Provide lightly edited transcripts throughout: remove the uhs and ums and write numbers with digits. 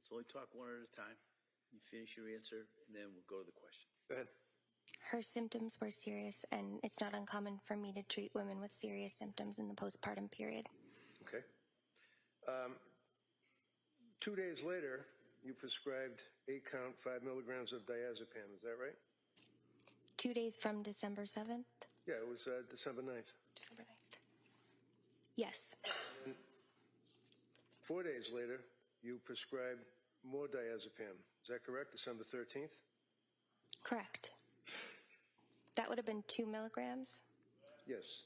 Let's only talk one at a time. You finish your answer, and then we'll go to the question. Go ahead. Her symptoms were serious, and it's not uncommon for me to treat women with serious symptoms in the postpartum period. Okay. 2 days later, you prescribed 8-count 5 milligrams of diazepam. Is that right? 2 days from December 7th? Yeah, it was December 9th. December 9th. Yes. And 4 days later, you prescribed more diazepam. Is that correct? December 13th? Correct. That would have been 2 milligrams? Yes.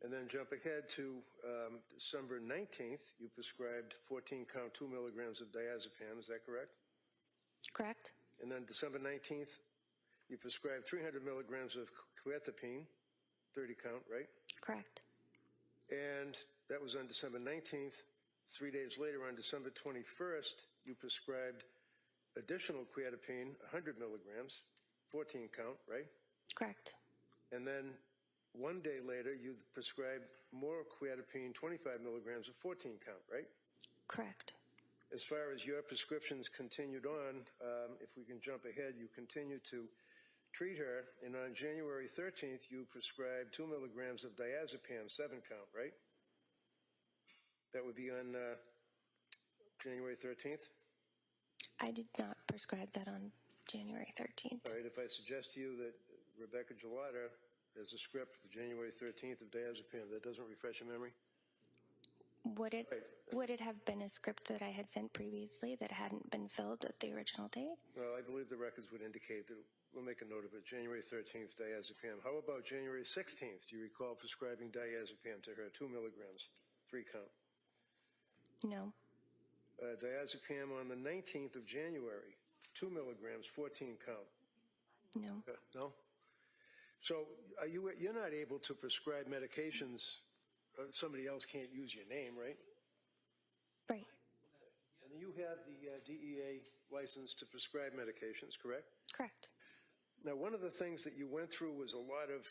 And then jump ahead to December 19th, you prescribed 14-count 2 milligrams of diazepam. Is that correct? Correct. And then December 19th, you prescribed 300 milligrams of quetiapine, 30-count, right? Correct. And that was on December 19th. 3 days later, on December 21st, you prescribed additional quetiapine, 100 milligrams, 14-count, right? Correct. And then 1 day later, you prescribed more quetiapine, 25 milligrams of 14-count, right? Correct. As far as your prescriptions continued on, if we can jump ahead, you continued to treat her, and on January 13th, you prescribed 2 milligrams of diazepam, 7-count, right? That would be on January 13th? I did not prescribe that on January 13th. All right, if I suggest to you that Rebecca Gelada has a script for January 13th of diazepam, that doesn't refresh your memory? Would it have been a script that I had sent previously that hadn't been filled at the original date? Well, I believe the records would indicate that. We'll make a note of it. January 13th, diazepam. How about January 16th? Do you recall prescribing diazepam to her, 2 milligrams, 3-count? No. Diazepam on the 19th of January, 2 milligrams, 14-count. No. No? So you're not able to prescribe medications. Somebody else can't use your name, right? Right. And you have the DEA license to prescribe medications, correct? Correct. Now, one of the things that you went through was a lot of,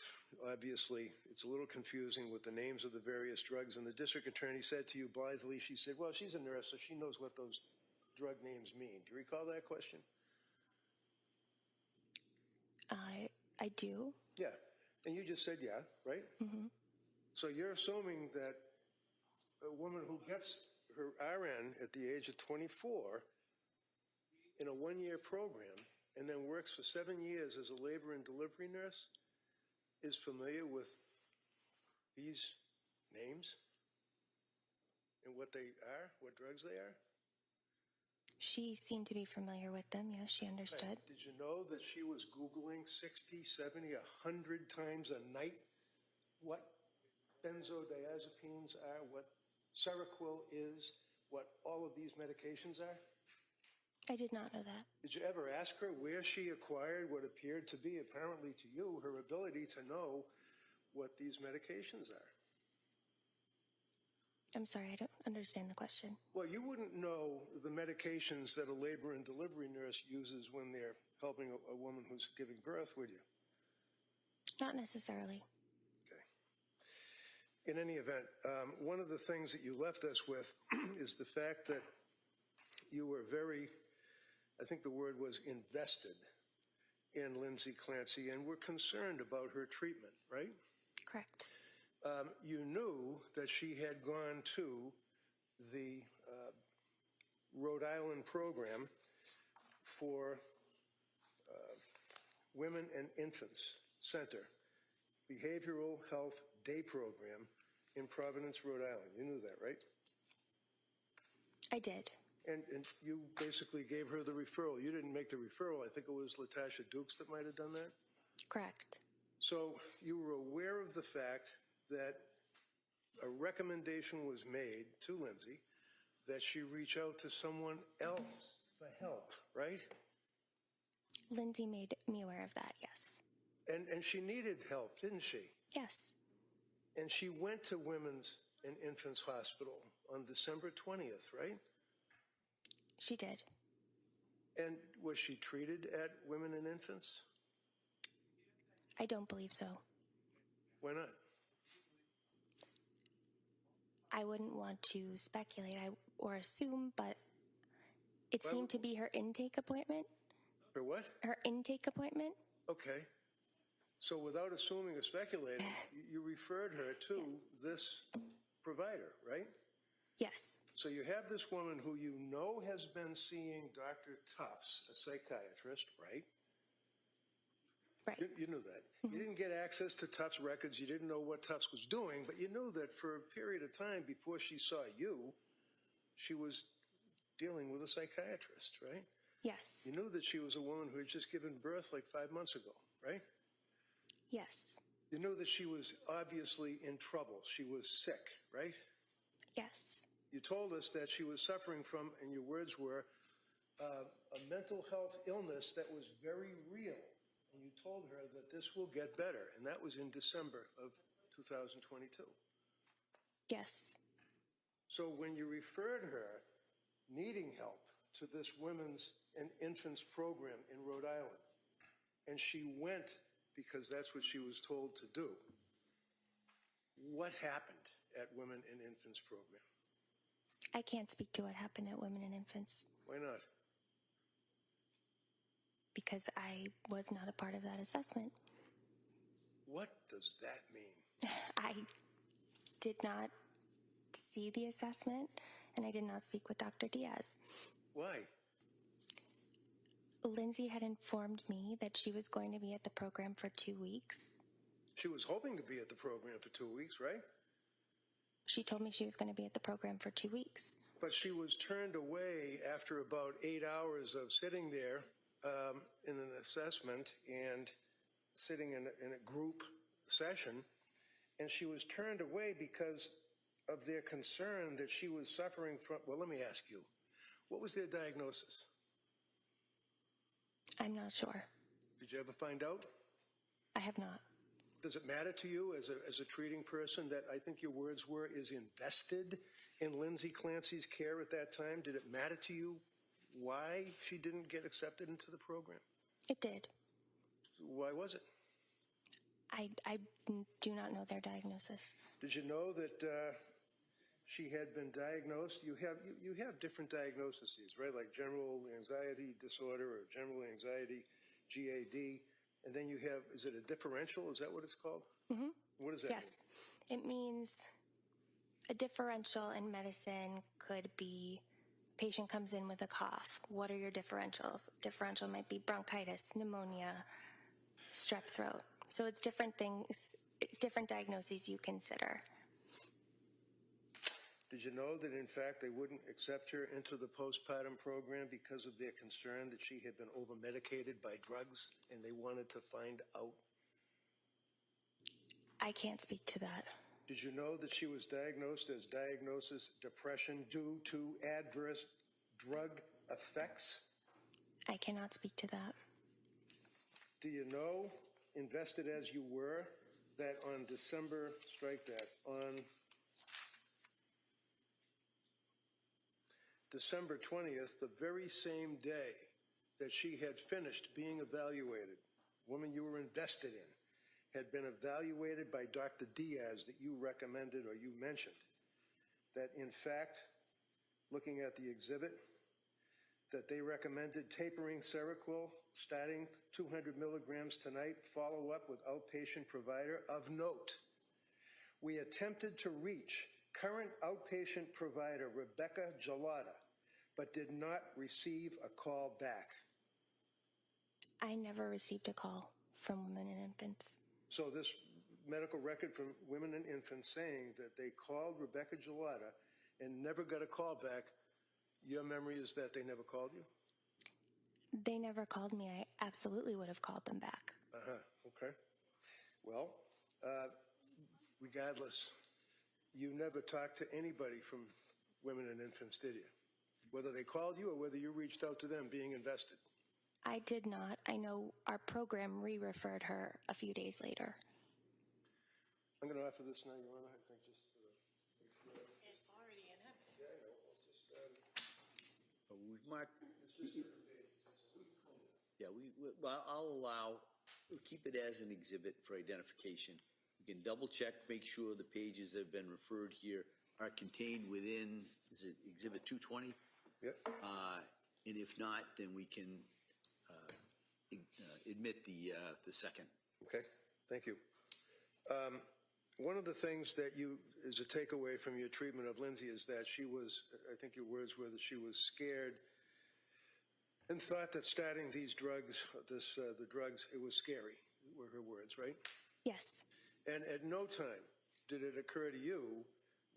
obviously, it's a little confusing with the names of the various drugs, and the district attorney said to you blithely, she said, well, she's a nurse, so she knows what those drug names mean. Do you recall that question? I do. Yeah, and you just said yeah, right? Mm-hmm. So you're assuming that a woman who gets her RN at the age of 24 in a 1-year program and then works for 7 years as a labor and delivery nurse is familiar with these names and what they are, what drugs they are? She seemed to be familiar with them. Yes, she understood. Right. Did you know that she was Googling 60, 70, 100 times a night what benzodiazepines are, what Seroquel is, what all of these medications are? I did not know that. Did you ever ask her where she acquired what appeared to be, apparently to you, her ability to know what these medications are? I'm sorry, I don't understand the question. Well, you wouldn't know the medications that a labor and delivery nurse uses when they're helping a woman who's giving birth, would you? Not necessarily. Okay. In any event, one of the things that you left us with is the fact that you were very, I think the word was invested in Lindsay Clancy and were concerned about her treatment, right? Correct. You knew that she had gone to the Rhode Island program for Women and Infants Center, Behavioral Health Day Program in Providence, Rhode Island. You knew that, right? I did. And you basically gave her the referral. You didn't make the referral. I think it was Latasha Dukes that might have done that. Correct. So you were aware of the fact that a recommendation was made to Lindsay that she reach out to someone else for help, right? Lindsay made me aware of that, yes. And she needed help, didn't she? Yes. And she went to Women's and Infants Hospital on December 20th, right? She did. And was she treated at Women and Infants? I don't believe so. Why not? I wouldn't want to speculate or assume, but It Why seemed would- to be her intake appointment. For what? Her intake appointment? Okay. So without assuming or speculating, you referred her to this provider, right? Yes. So you have this woman who you know has been seeing Dr. Tufts, a psychiatrist, right? Right. You knew that. You didn't get access to Tufts records. You didn't know what Tufts was doing, but you knew that for a period of time before she saw you, she was dealing with a psychiatrist, right? Yes. You knew that she was a woman who had just given birth like 5 months ago, right? Yes. You knew that she was obviously in trouble. She was sick, right? Yes. You told us that she was suffering from, and your words were, a mental health illness that was very real. And you told her that this will get better. And that was in December of 2022. Yes. So when you referred her needing help to this women's and infants program in Rhode Island, and she went because that's what she was told to do, what happened at Women and Infants program? I can't speak to what happened at Women and Infants Why not? because I was not a part of that assessment. What does that mean? I did not see the assessment, and I did not speak with Dr. Diaz. Why? Lindsay had informed me that she was going to be at the program for 2 weeks. She was hoping to be at the program for 2 weeks, right? She told me she was going to be at the program for 2 weeks. But she was turned away after about 8 hours of sitting there in an assessment and sitting in a group session. And she was turned away because of their concern that she was suffering from, well, let me ask you, what was their diagnosis? I'm not sure. Did you ever find out? I have not. Does it matter to you as a treating person that I think your words were is invested in Lindsay Clancy's care at that time? Did it matter to you why she didn't get accepted into the program? It did. Why was it? I do not know their diagnosis. Did you know that she had been diagnosed? You have different diagnoses, right? Like general anxiety disorder or general anxiety, GAD. And then you have, is it a differential? Is that what it's called? Mm-hmm. What does that mean? Yes. It means a differential in medicine could be patient comes in with a cough. What are your differentials? Differential might be bronchitis, pneumonia, strep throat. So it's different things, different diagnoses you consider. Did you know that, in fact, they wouldn't accept her into the postpartum program because of their concern that she had been over-medicated by drugs and they wanted to find out? I can't speak to that. Did you know that she was diagnosed as diagnosis depression due to adverse drug effects? I cannot speak to that. Do you know, invested as you were, that on December, strike that, on December 20th, the very same day that she had finished being evaluated, woman you were invested in, had been evaluated by Dr. Diaz that you recommended or you mentioned, that in fact, looking at the exhibit, that they recommended tapering Seroquel, starting 200 milligrams tonight, follow up with outpatient provider. Of note, we attempted to reach current outpatient provider Rebecca Gelada, but did not receive a call back. I never received a call from Women and Infants. So this medical record from Women and Infants saying that they called Rebecca Gelada and never got a call back, your memory is that they never called you? They never called me. I absolutely would have called them back. Okay. Well, regardless, you never talked to anybody from Women and Infants, did you? Whether they called you or whether you reached out to them being invested? I did not. I know our program re-referred her a few days later. I'm going to offer this now, Your Honor. I think just It's already in it. We've marked. Yeah, well, I'll we'll keep it as an exhibit for identification. You can double check, make sure the pages that have been referred here are contained within, is it exhibit 220? Yep. And if not, then we can admit the second. Okay, thank you. One of the things that is a takeaway from your treatment of Lindsay is that she was, I think your words were that she was scared and thought that starting these drugs, the drugs, it was scary, were her words, right? Yes. And at no time did it occur to you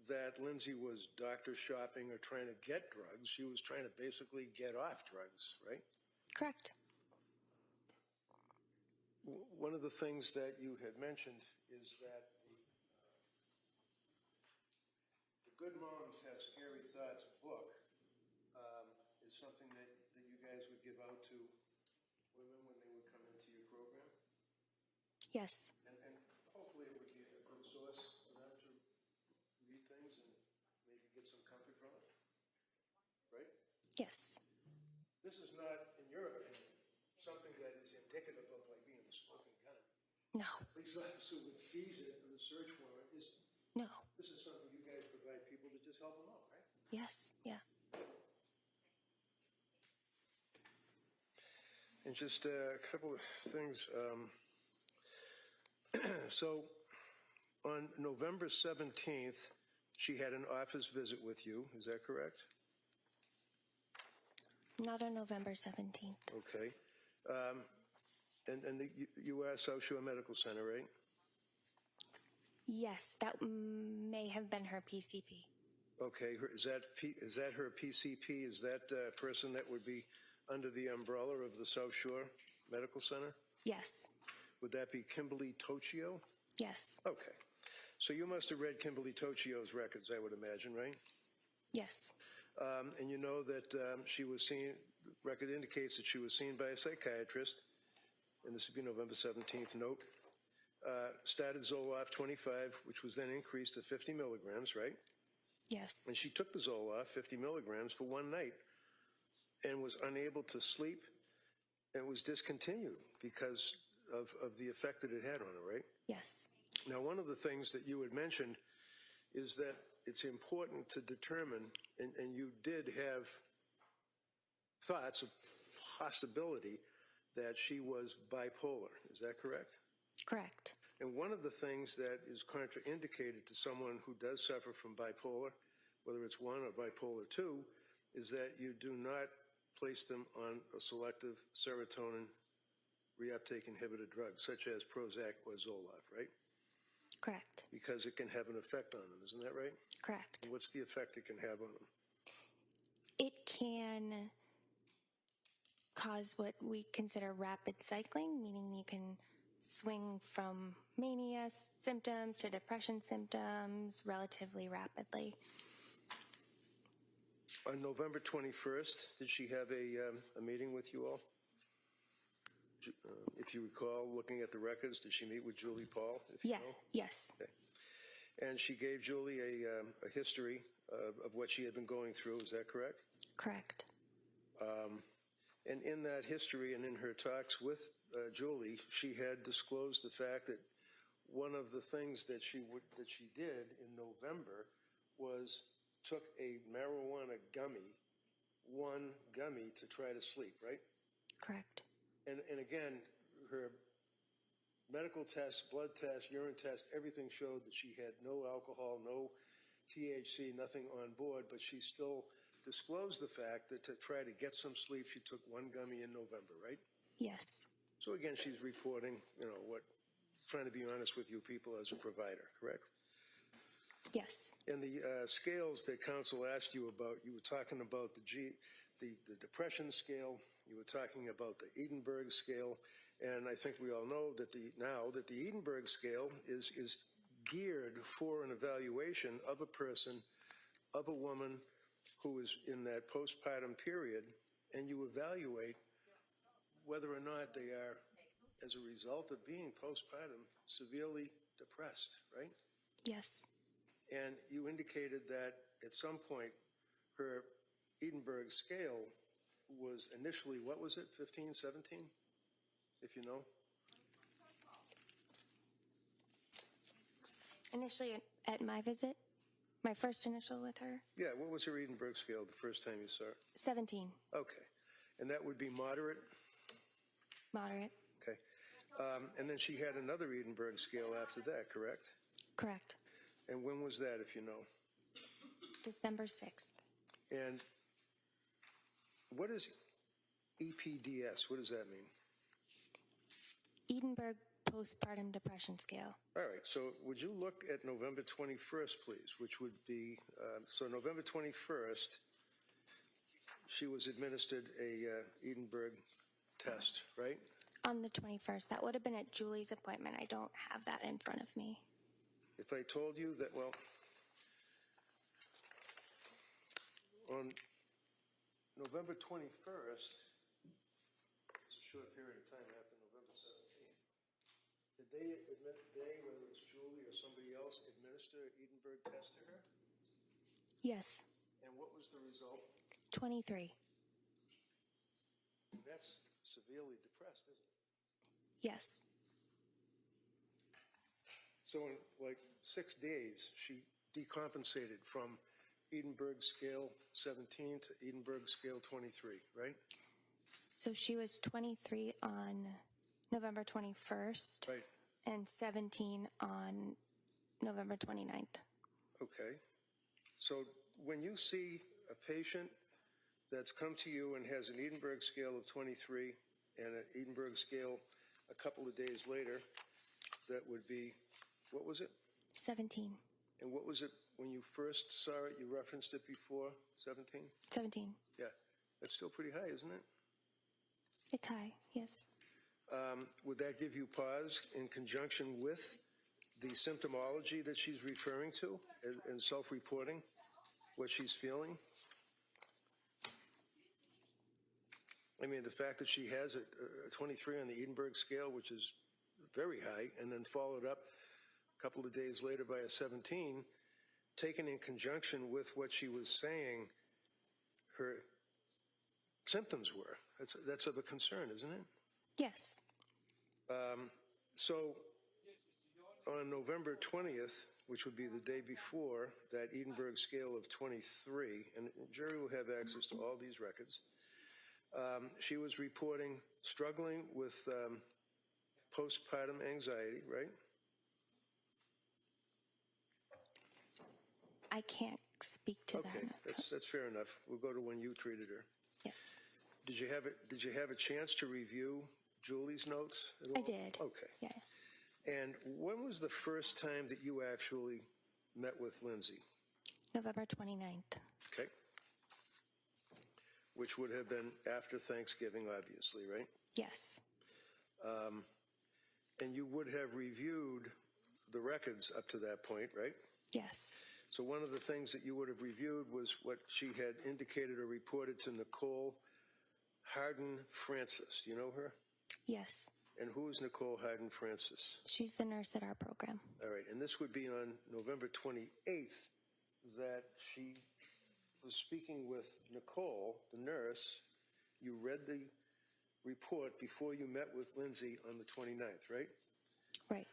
that Lindsay was doctor shopping or trying to get drugs. She was trying to basically get off drugs, right? Correct. One of the things that you had mentioned is that the Good Moms Have Scary Thoughts book is something that you guys would give out to women when they would come into your program. Yes. And hopefully it would be a good source for them to read things and maybe get some comfort from it, right? Yes. This is not, in your opinion, something that is indicative of like being a smoking gun. No. Police officer would seize it and the search warrant is, No. this is something you guys provide people to just help them out, right? Yes. Yeah. And just a couple of things. So on November 17th, she had an office visit with you. Is that correct? Not on November 17th. Okay. And you are South Shore Medical Center, right? Yes, that may have been her PCP. Okay. Is that her PCP? Is that a person that would be under the umbrella of the South Shore Medical Center? Yes. Would that be Kimberly Tocchio? Yes. Okay. So you must have read Kimberly Tocchio's records, I would imagine, right? Yes. And you know that she was seen, record indicates that she was seen by a psychiatrist, and this would be November 17th note, started Zoloft 25, which was then increased to 50 milligrams, right? Yes. And she took the Zoloft 50 milligrams for one night and was unable to sleep and was discontinued because of the effect that it had on her, right? Yes. Now, one of the things that you had mentioned is that it's important to determine, and you did have thoughts of possibility that she was bipolar. Is that correct? Correct. And one of the things that is contraindicated to someone who does suffer from bipolar, whether it's 1 or bipolar 2, is that you do not place them on a selective serotonin reuptake inhibitor drug, such as Prozac or Zoloft, right? Correct. Because it can have an effect on them, isn't that right? Correct. And what's the effect it can have on them? It can cause what we consider rapid cycling, meaning you can swing from mania symptoms to depression symptoms relatively rapidly. On November 21st, did she have a meeting with you all? If you recall, looking at the records, did she meet with Julie Paul? If you Yeah. know? Yes. Okay. And she gave Julie a history of what she had been going through. Is that correct? Correct. And in that history and in her talks with Julie, she had disclosed the fact that one of the things that she did in November was took a marijuana gummy, one gummy to try to sleep, right? Correct. And again, her medical tests, blood tests, urine tests, everything showed that she had no alcohol, no THC, nothing on board, but she still disclosed the fact that to try to get some sleep, she took one gummy in November, right? Yes. So again, she's reporting, trying to be honest with you people as a provider, correct? Yes. And the scales that counsel asked you about, you were talking about the depression scale, you were talking about the Edinburgh scale, and I think we all know that the Edinburgh scale is geared for an evaluation of a person, of a woman who is in that postpartum period, and you evaluate whether or not they are, as a result of being postpartum, severely depressed, right? Yes. And you indicated that at some point her Edinburgh scale was initially, what was it, 15, 17, if you know? Initially at my visit, my first initial with her, Yeah, what was her Edinburgh scale the first time you saw her? 17. Okay, And that would be moderate? Moderate. Okay. And then she had another Edinburgh scale after that, correct? Correct. And when was that, if you know? December 6th. And what is EPDS? What does that mean? Edinburgh Postpartum Depression Scale. All right, so would you look at November 21st, please, which would be, so November 21st, she was administered a Edinburgh test, right? On the 21st. That would have been at Julie's appointment. I don't have that in front of me. If I told you that, well, on November 21st, it's a short period of time after November 17th, did they, whether it's Julie or somebody else, administer an Edinburgh test to her? Yes. And what was the result? 23. That's severely depressed, isn't it? Yes. So in like 6 days, she decompensated from Edinburgh scale 17 to Edinburgh scale 23, right? So she was 23 on November 21st. Right. And 17 on November 29th. Okay. So when you see a patient that's come to you and has an Edinburgh scale of 23 and an Edinburgh scale a couple of days later, that would be, what was it? 17. And what was it when you first saw it? You referenced it before, 17? 17. Yeah. That's still pretty high, isn't it? It's high, yes. Would that give you pause in conjunction with the symptomology that she's referring to and self-reporting, what she's feeling? I mean, the fact that she has a 23 on the Edinburgh scale, which is very high, and then followed up a couple of days later by a 17, taken in conjunction with what she was saying her symptoms were. That's of a concern, isn't it? Yes. So on November 20th, which would be the day before that Edinburgh scale of 23, and the jury will have access to all these records, she was reporting struggling with postpartum anxiety, right? I can't speak to Okay, that. that's fair enough. We'll go to when you treated her. Yes. Did you have a chance to review Julie's notes at all? I did. Okay. Yeah. And when was the first time that you actually met with Lindsay? November 29th. Okay. Which would have been after Thanksgiving, obviously, right? Yes. And you would have reviewed the records up to that point, right? Yes. So one of the things that you would have reviewed was what she had indicated or reported to Nicole Harden Francis. Do you know her? Yes. And who is Nicole Harden Francis? She's the nurse at our program. All right, and this would be on November 28th that she was speaking with Nicole, the nurse. You read the report before you met with Lindsay on the 29th, right? Right.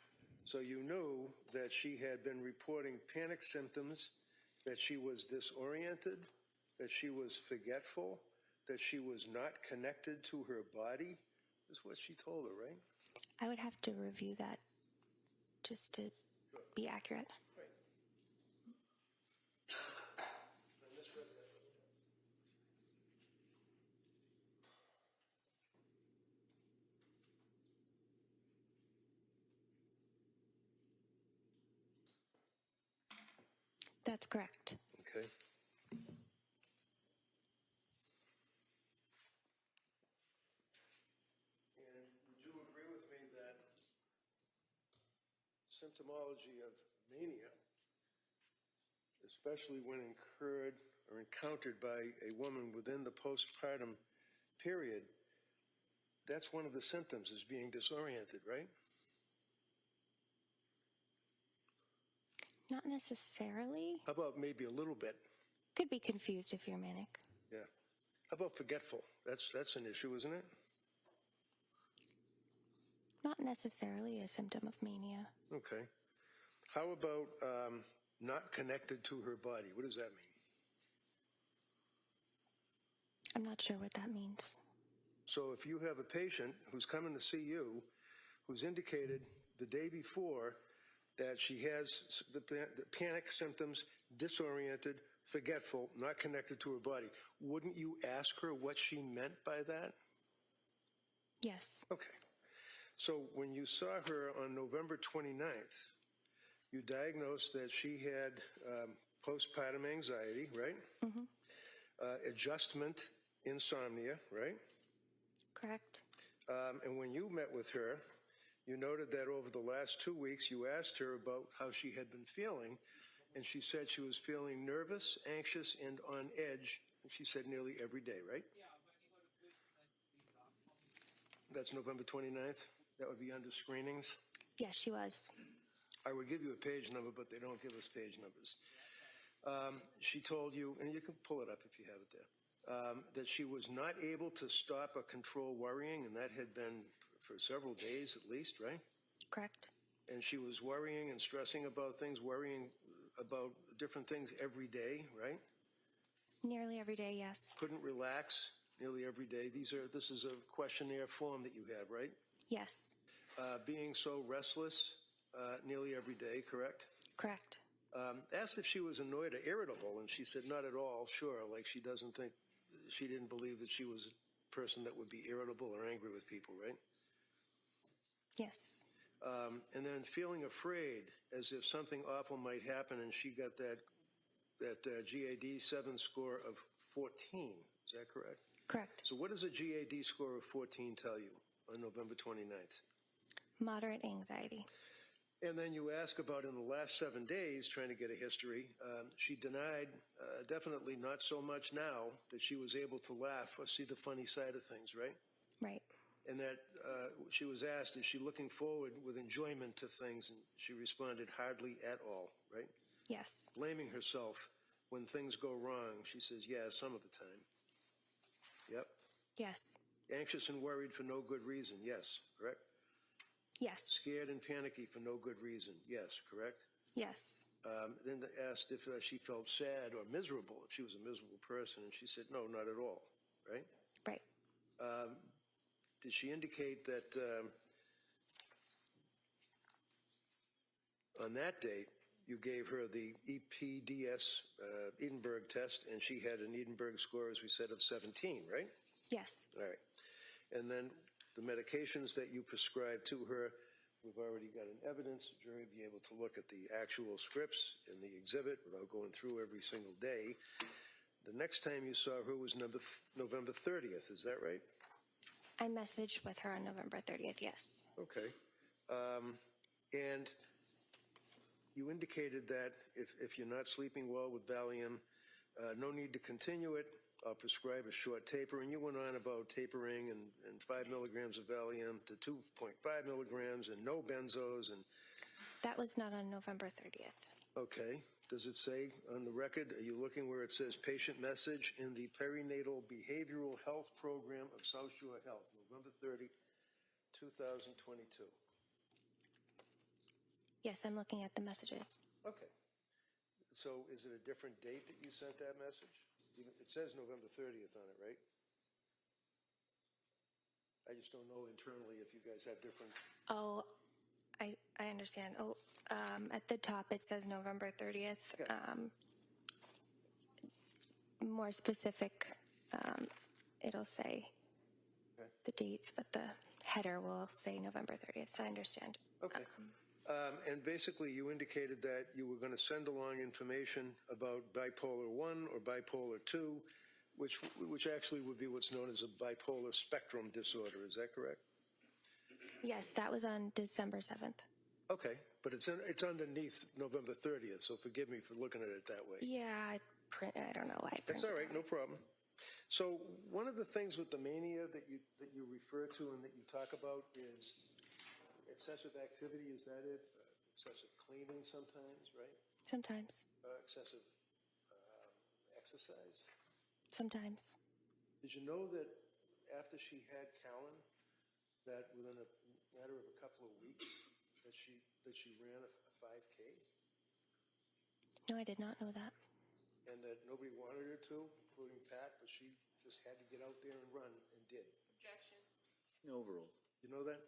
So you knew that she had been reporting panic symptoms, that she was disoriented, that she was forgetful, that she was not connected to her body. Is what she told her, right? I would have to review that just to be accurate. Right. That's correct. Okay. And would you agree with me that symptomology of mania, especially when incurred or encountered by a woman within the postpartum period, that's one of the symptoms, is being disoriented, right? Not necessarily. How about maybe a little bit? Could be confused if you're manic. Yeah. How about forgetful? That's an issue, isn't it? Not necessarily a symptom of mania. Okay. How about not connected to her body? What does that mean? I'm not sure what that means. So if you have a patient who's coming to see you, who's indicated the day before that she has the panic symptoms, disoriented, forgetful, not connected to her body, wouldn't you ask her what she meant by that? Yes. Okay. So when you saw her on November 29th, you diagnosed that she had postpartum anxiety, right? Adjustment insomnia, right? Correct. And when you met with her, you noted that over the last 2 weeks, you asked her about how she had been feeling, and she said she was feeling nervous, anxious, and on edge, and she said nearly every day, right? That's November 29th? That would be under screenings? Yes, she was. I would give you a page number, but they don't give us page numbers. She told you, and you can pull it up if you have it there, that she was not able to stop or control worrying, and that had been for several days at least, right? Correct. And she was worrying and stressing about things, worrying about different things every day, right? Nearly every day, yes. Couldn't relax nearly every day. This is a questionnaire form that you have, right? Yes. Being so restless nearly every day, correct? Correct. Asked if she was annoyed or irritable, and she said not at all, sure, like she didn't believe that she was a person that would be irritable or angry with people, right? Yes. And then feeling afraid as if something awful might happen, and she got that GAD-7 score of 14, is that correct? Correct. So what does a GAD score of 14 tell you on November 29th? Moderate anxiety. And then you ask about in the last 7 days, trying to get a history. She denied, definitely not so much now, that she was able to laugh or see the funny side of things, right? Right. And that she was asked, is she looking forward with enjoyment to things? And she responded, hardly at all, right? Yes. Blaming herself when things go wrong, she says, yeah, some of the time. Yep. Yes. Anxious and worried for no good reason, yes, correct? Yes. Scared and panicky for no good reason, yes, correct? Yes. Then they asked if she felt sad or miserable, if she was a miserable person, and she said, no, not at all, right? Right. Did she indicate that on that date you gave her the EPDS Edinburgh test, and she had an Edinburgh score, as we said, of 17, right? Yes. All right. And then the medications that you prescribed to her, we've already got an evidence. The jury will be able to look at the actual scripts in the exhibit without going through every single day. The next time you saw her was November 30th, is that right? I messaged with her on November 30th, yes. Okay. And you indicated that if you're not sleeping well with Valium, no need to continue it. I'll prescribe a short taper. And you went on about tapering and 5 milligrams of Valium to 2.5 milligrams and no benzos. And That was not on November 30th. okay. Does it say on the record, are you looking where it says patient message in the perinatal behavioral health program of South Shore Health, November 30, 2022? Yes, I'm looking at the messages. Okay. So is it a different date that you sent that message? It says November 30th on it, right? I just don't know internally if you guys had different. Oh, I understand. Oh, at the top it says November 30th. Okay. More specific, it'll say Okay. the dates, but the header will say November 30th, so I understand. Okay. And basically, you indicated that you were going to send along information about bipolar 1 or bipolar 2, which actually would be what's known as a bipolar spectrum disorder. Is that correct? Yes, that was on December 7th. Okay, but it's underneath November 30th, so forgive me for looking at it that way. Yeah, I don't know why I That's printed all right, it. no problem. So one of the things with the mania that you refer to and that you talk about is excessive activity. Is that it? Excessive cleaning sometimes, right? Sometimes. Excessive exercise. Sometimes. Did you know that after she had Callan, that within a matter of a couple of weeks, that she ran a 5K? No, I did not know that. And that nobody wanted her to, including Pat, but she just had to get out there and run and did. Objection. Overall. You know that?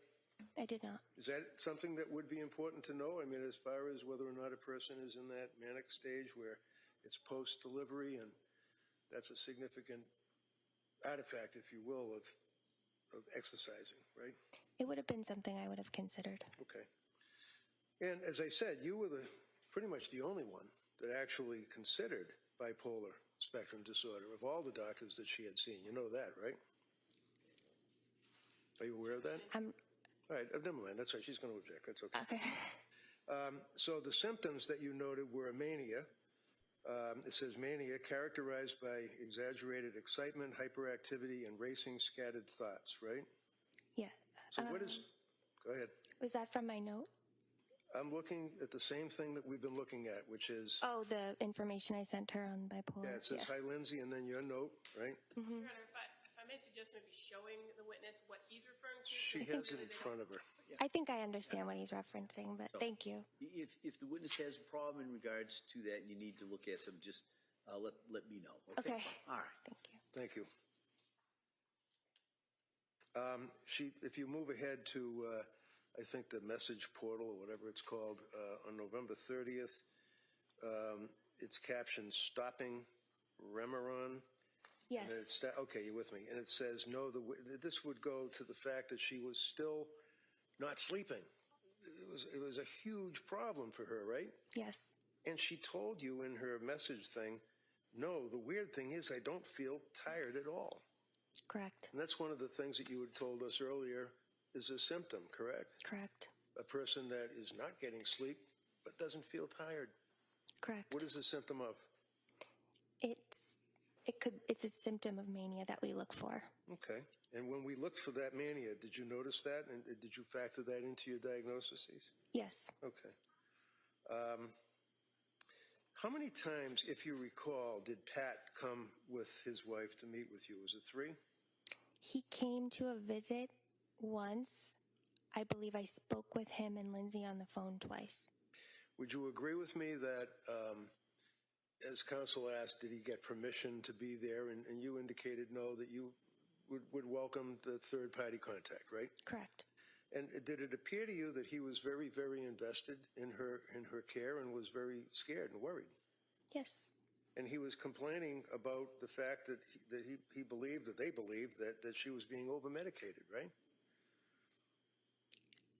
I did not. Is that something that would be important to know? I mean, as far as whether or not a person is in that manic stage where it's post-delivery, and that's a significant artifact, if you will, of exercising, right? It would have been something I would have considered. Okay. And as I said, you were pretty much the only one that actually considered bipolar spectrum disorder of all the doctors that she had seen. You know that, right? Are you aware of that? All right, never mind. That's right. She's going to object. That's okay. Okay. So the symptoms that you noted were mania. It says mania characterized by exaggerated excitement, hyperactivity, and racing scattered thoughts, right? Yeah. So what is, go ahead. Was that from my note? I'm looking at the same thing that we've been looking at, which is, Oh, the information I sent her on bipolar. yeah, it says, yes. hi, Lindsay, and then your note, right? Your Honor, if I may suggest maybe showing the witness what he's referring to. She so has it really in they front of her. I think I understand what he's referencing, but thank you. If the witness has a problem in regards to that and you need to look at some, just let me know. Okay. All right. Thank you. Thank you. If you move ahead to, I think, the message portal or whatever it's called, on November 30th, it's captioned "Stopping Remeron." Yes. And it's, okay, you're with me. And it says, no, this would go to the fact that she was still not sleeping. It was a huge problem for her, right? Yes. And she told you in her message thing, no, the weird thing is I don't feel tired at all. Correct. And that's one of the things that you had told us earlier is a symptom, correct? Correct. A person that is not getting sleep but doesn't feel tired. Correct. What is a symptom of? It's a symptom of mania that we look for. Okay. And when we looked for that mania, did you notice that? And did you factor that into your diagnoses? Yes. Okay. How many times, if you recall, did Pat come with his wife to meet with you? Was it 3? He came to a visit once. I believe I spoke with him and Lindsay on the phone twice. Would you agree with me that, as counsel asked, did he get permission to be there? And you indicated no, that you would welcome the third-party contact, right? Correct. And did it appear to you that he was very, very invested in her care and was very scared and worried? Yes. And he was complaining about the fact that he believed, that they believed, that she was being over-medicated, right?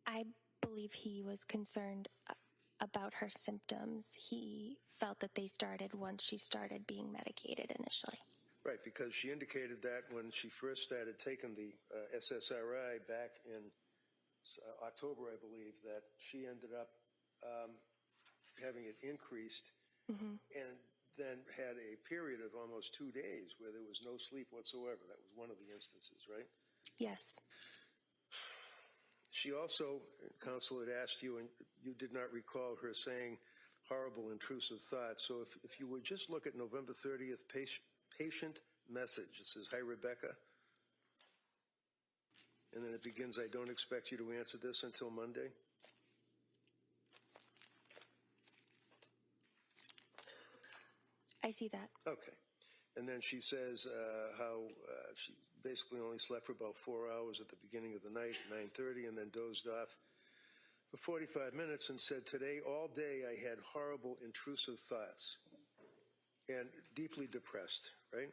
I believe he was concerned about her symptoms. He felt that they started once she started being medicated initially. Right, because she indicated that when she first started taking the SSRI back in October, I believe, that she ended up having it increased and then had a period of almost 2 days where there was no sleep whatsoever. That was one of the instances, right? Yes. She also, counsel had asked you, and you did not recall her saying horrible, intrusive thoughts. So if you would just look at November 30th patient message. It says, hi, Rebecca. And then it begins, I don't expect you to answer this until Monday. I see that. Okay. And then she says how she basically only slept for about 4 hours at the beginning of the night, 9:30, and then dozed off for 45 minutes and said, today, all day, I had horrible, intrusive thoughts and deeply depressed, right?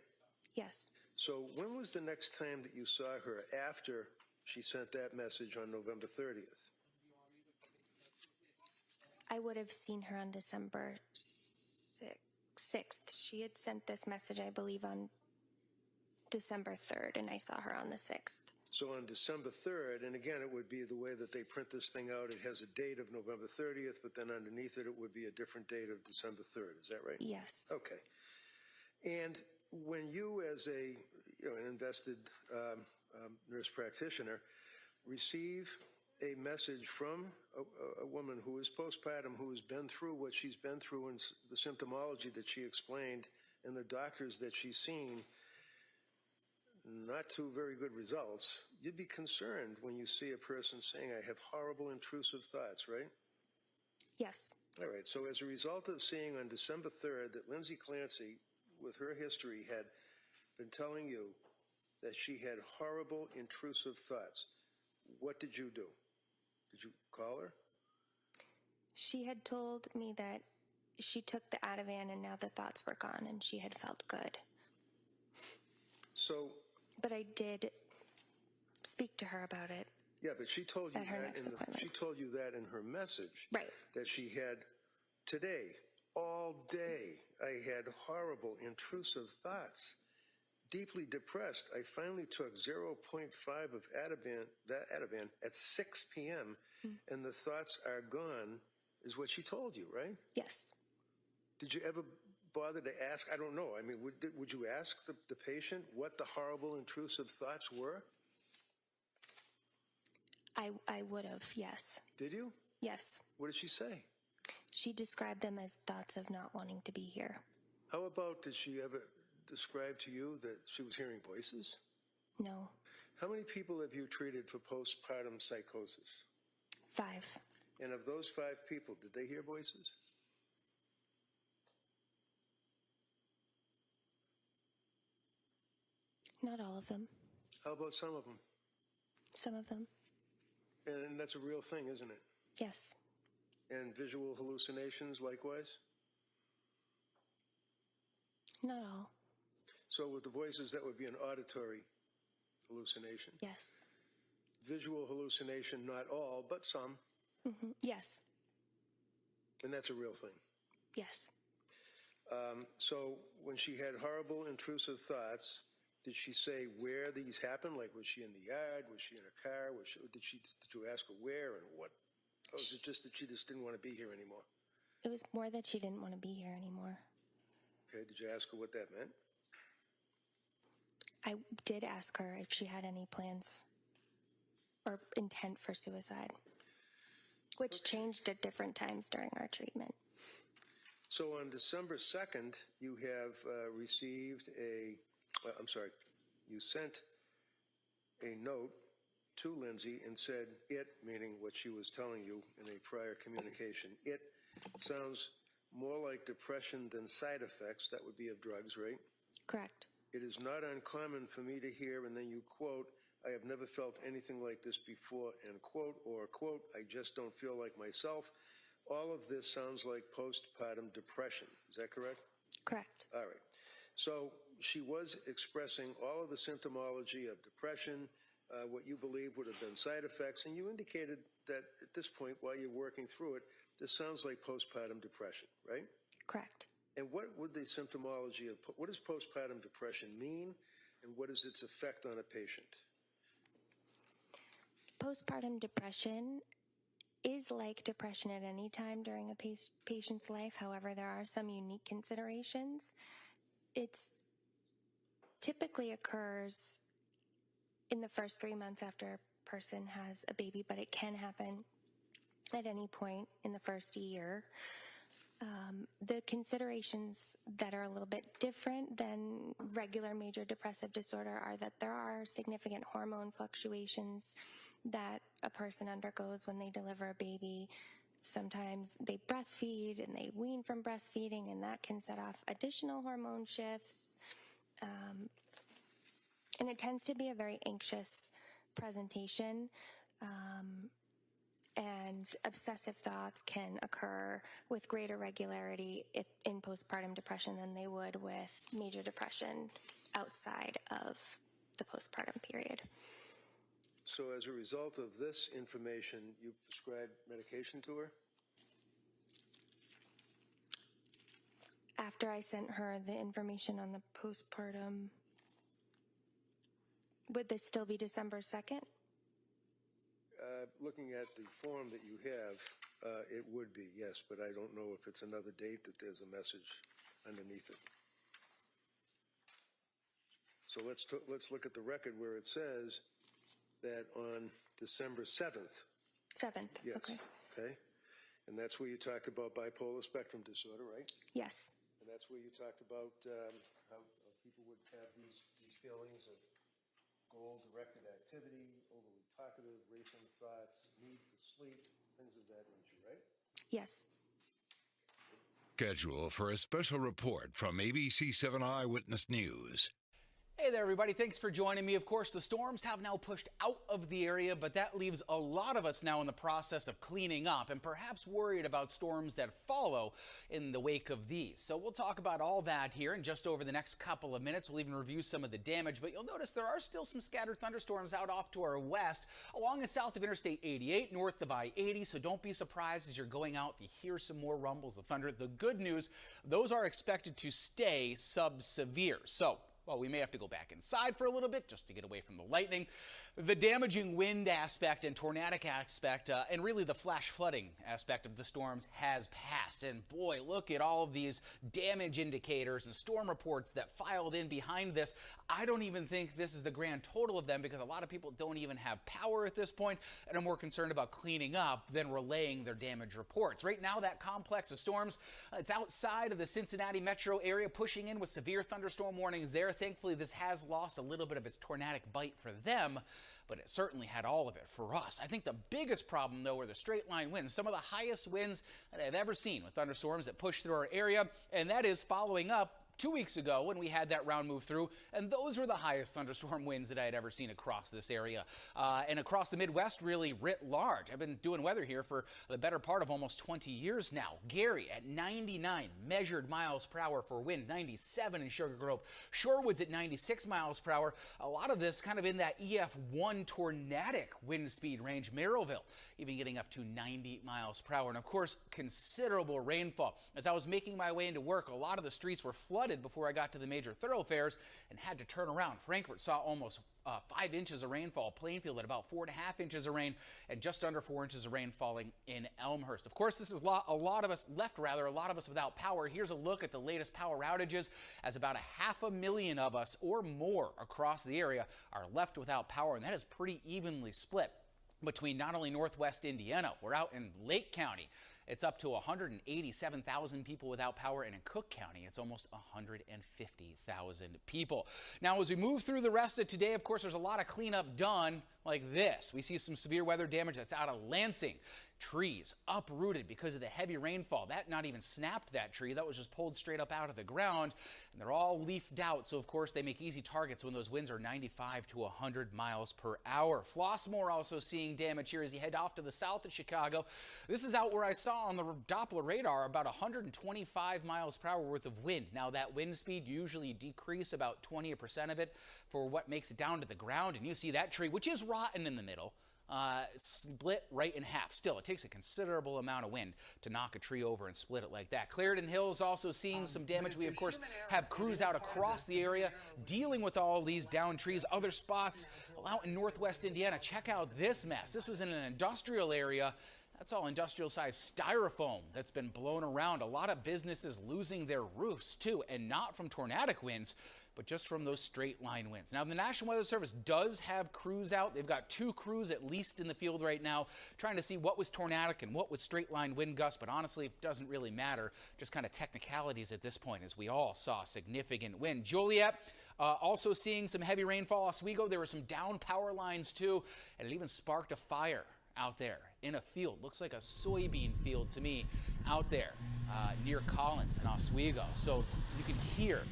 Yes. So when was the next time that you saw her after she sent that message on November 30th? I would have seen her on December 6th. She had sent this message, I believe, on December 3rd, and I saw her on the 6th. So on December 3rd, and again, it would be the way that they print this thing out. It has a date of November 30th, but then underneath it, it would be a different date of December 3rd. Is that right? Yes. Okay. And when you, as an invested nurse practitioner, receive a message from a woman who is postpartum, who has been through what she's been through and the symptomology that she explained and the doctors that she's seen, not two very good results, you'd be concerned when you see a person saying, I have horrible intrusive thoughts, right? Yes. All right. So as a result of seeing on December 3rd that Lindsay Clancy, with her history, had been telling you that she had horrible, intrusive thoughts. What did you do? Did you call her? She had told me that she took the Ativan and now the thoughts were gone and she had felt good. So, But I did speak to her about it. yeah, but she told you At her that next appointment. she told you that in her message. Right. That she had today, all day, I had horrible, intrusive thoughts. Deeply depressed. I finally took 0.5 of Ativan at 6 p.m. And the thoughts are gone, is what she told you, right? Yes. Did you ever bother to ask? I don't know. I mean, would you ask the patient what the horrible, intrusive thoughts were? I would have, yes. Did you? Yes. What did she say? She described them as thoughts of not wanting to be here. How about, did she ever describe to you that she was hearing voices? No. How many people have you treated for postpartum psychosis? 5. And of those 5 people, did they hear voices? Not all of them. How about some of them? Some of them. And that's a real thing, isn't it? Yes. And visual hallucinations likewise? Not all. So with the voices, that would be an auditory hallucination. Yes. Visual hallucination, not all, but some. Yes. And that's a real thing. Yes. So when she had horrible, intrusive thoughts, did she say where these happened? Like, was she in the yard? Was she in a car? Did you ask her where and what? Or was it just that she just didn't want to be here anymore? It was more that she didn't want to be here anymore. Okay, did you ask her what that meant? I did ask her if she had any plans or intent for suicide, which changed at different times during our treatment. So on December 2nd, you have received you sent a note to Lindsay and said it, meaning what she was telling you in a prior communication. It sounds more like depression than side effects. That would be of drugs, right? Correct. It is not uncommon for me to hear, and then you quote, I have never felt anything like this before, end quote, or quote, I just don't feel like myself. All of this sounds like postpartum depression. Is that correct? Correct. All right. So she was expressing all of the symptomology of depression, what you believe would have been side effects, and you indicated that at this point, while you're working through it, this sounds like postpartum depression, right? Correct. And what would the symptomology of, what does postpartum depression mean, and what is its effect on a patient? Postpartum depression is like depression at any time during a patient's life. However, there are some unique considerations. It typically occurs in the first 3 months after a person has a baby, but it can happen at any point in the first year. The considerations that are a little bit different than regular major depressive disorder are that there are significant hormone fluctuations that a person undergoes when they deliver a baby. Sometimes they breastfeed and they wean from breastfeeding, and that can set off additional hormone shifts. And it tends to be a very anxious presentation. And obsessive thoughts can occur with greater regularity in postpartum depression than they would with major depression outside of the postpartum period. So as a result of this information, you prescribed medication to her? After I sent her the information on the postpartum, would this still be December 2nd? Looking at the form that you have, it would be, yes, but I don't know if it's another date that there's a message underneath it. So let's look at the record where it says that on December 7th. 7th, Yes. okay. Okay. And that's where you talked about bipolar spectrum disorder, right? Yes, And that's where you talked about how people would have these feelings of goal-directed activity, overly talkative, racing thoughts, need for sleep, things of that nature, right? yes. Schedule for a special report from ABC 7 Eyewitness News. Hey there, everybody. Thanks for joining me. Of course, the storms have now pushed out of the area, but that leaves a lot of us now in the process of cleaning up and perhaps worried about storms that follow in the wake of these. So we'll talk about all that here in just over the next couple of minutes. We'll even review some of the damage, but you'll notice there are still some scattered thunderstorms out off to our west along and south of Interstate 88, north of I-80. So don't be surprised as you're going out if you hear some more rumbles of thunder. The good news, those are expected to stay sub-severe. So well, we may have to go back inside for a little bit just to get away from the lightning. The damaging wind aspect and tornadic aspect and really the flash flooding aspect of the storms has passed. And boy, look at all of these damage indicators and storm reports that filed in behind this. I don't even think this is the grand total of them because a lot of people don't even have power at this point and are more concerned about cleaning up than relaying their damage reports. Right now, that complex of storms, it's outside of the Cincinnati metro area, pushing in with severe thunderstorm warnings there. Thankfully, this has lost a little bit of its tornadic bite for them, but it certainly had all of it for us. I think the biggest problem, though, are the straight line winds, some of the highest winds that I've ever seen with thunderstorms that push through our area, and that is following up 2 weeks ago when we had that round move through, and those were the highest thunderstorm winds that I had ever seen across this area and across the Midwest really writ large. I've been doing weather here for the better part of almost 20 years now. Gary at 99 measured miles per hour for wind, 97 in Sugar Grove. Shorewood's at 96 miles per hour. A lot of this kind of in that EF1 tornadic wind speed range. Merrillville even getting up to 90 miles per hour. And of course, considerable rainfall. As I was making my way into work, a lot of the streets were flooded before I got to the major thoroughfares and had to turn around. Frankfort saw almost 5 inches of rainfall. Plainfield at about 4.5 inches of rain and just under 4 inches of rain falling in Elmhurst. Of course, this is a lot of us without power. Here's a look at the latest power outages as about 500,000 of us or more across the area are left without power, and that is pretty evenly split between not only northwest Indiana, we're out in Lake County. It's up to 187,000 people without power, and in Cook County, it's almost 150,000 people. Now, as we move through the rest of today, of course, there's a lot of cleanup done like this. We see some severe weather damage that's out of Lansing. Trees uprooted because of the heavy rainfall. That not even snapped that tree. That was just pulled straight up out of the ground, and they're all leafed out. So, of course, they make easy targets when those winds are 95 to 100 miles per hour. Flossmoor also seeing damage here as you head off to the south of Chicago. This is out where I saw on the Doppler radar about 125 miles per hour worth of wind. Now, that wind speed usually decrease about 20% of it for what makes it down to the ground. And you see that tree, which is rotten in the middle, split right in half. Still, it takes a considerable amount of wind to knock a tree over and split it like that. Clarendon Hills also seeing some damage. We, of course, have crews out across the area dealing with all these downed trees. Other spots out in northwest Indiana. Check out this mess. This was in an industrial area. That's all industrial-sized styrofoam that's been blown around. A lot of businesses losing their roofs, too, and not from tornadic winds, but just from those straight line winds. Now, the National Weather Service does have crews out. They've got 2 crews at least in the field right now trying to see what was tornadic and what was straight line wind gusts, but honestly, it doesn't really matter. Just kind of technicalities at this point as we all saw significant wind. Joliet also seeing some heavy rainfall. Oswego, there were some down power lines too, and it even sparked a fire out there in a field. Looks like a soybean field to me out there near Collins and Oswego. So you can hear,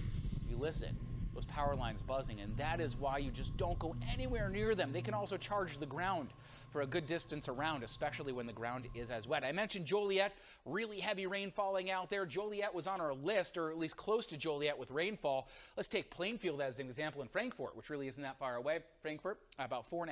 if you listen, those power lines buzzing, and that is why you just don't go anywhere near them. They can also charge the ground for a good distance around, especially when the ground is as wet. I mentioned Joliet, really heavy rain falling out there. Joliet was on our list, or at least close to Joliet with rainfall. Let's take Plainfield as an example in Frankfort, which really isn't that far away. Frankfort, about 4.5